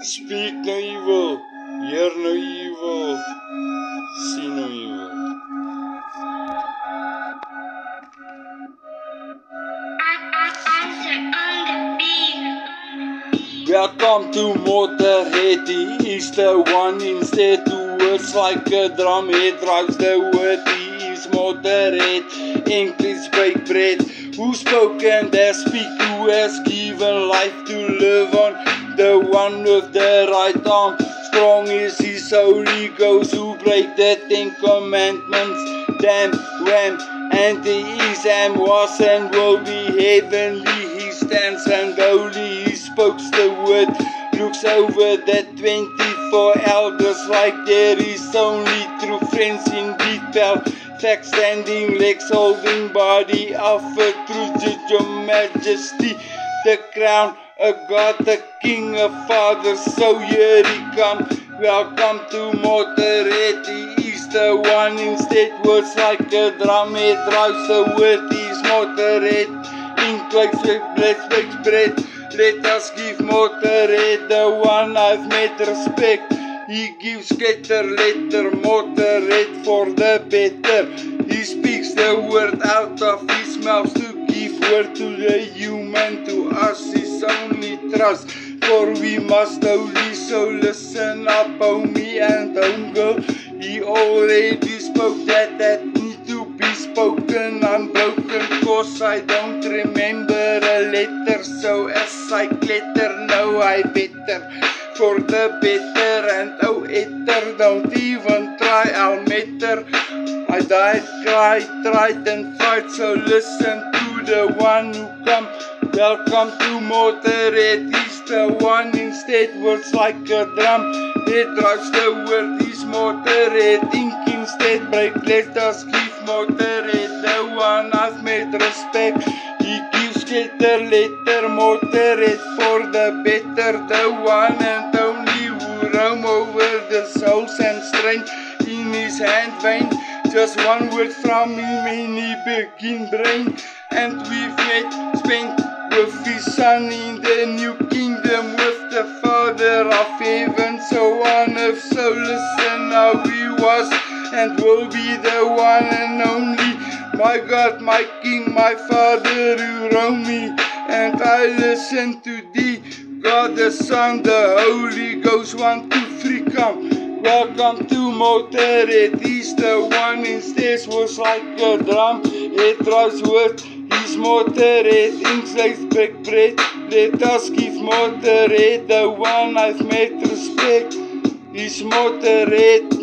Speak no evil, hear no evil, see no evil. Welcome to Motorhead, he is the one instead to words like a drum. He drives the word, he is Motorhead, English break bread. Who spoke and has speak, who has given life to live on? The one with the right arm, strong is his Holy Ghost, who break the 10 commandments. Damn, wham, and he is and was and will be heavenly. He stands and holy, he spoke the word, looks over the 24 elders like there is only true friends indeed. Fact standing legs holding body, offer truth to your majesty, the crown, a God, a king, a father, so here he come. Welcome to Motorhead, he is the one instead, words like a drum. He drives the word, he is Motorhead, ink like break bread. Let us give Motorhead, the one I've made respect. He gives letter, Motorhead for the better. He speaks the word out of his mouth to give word to the human. To us is only trust, for we must only. So listen up, homie and homegirl. He already spoke that need to be spoken unbroken. Cause I don't remember a letter, so as I glitter, no I better. For the better and oh etter, don't even try, I'll matter. I died, cried, tried and fight, so listen to the one who come. Welcome to Motorhead, he's the one instead, words like a drum. He drives the word, he's Motorhead, ink instead, break, let us give Motorhead, the one I've made respect. He gives letter, Motorhead for the better, the one and only who roam over the souls and strength. In his hand vein, just one word from him in he begin brain. And we've met, spent with his son in the new kingdom with the Father of heaven, so on earth. So listen how he was and will be the one and only. My God, my King, my Father who roam me, and I listen to thee. God the Son, the Holy Ghost, 1, 2, 3, come. Welcome to Motorhead, he's the one instead, was like a drum. He drives word, he's Motorhead, inks like break bread. Let us give Motorhead, the one I've made respect. He's Motorhead.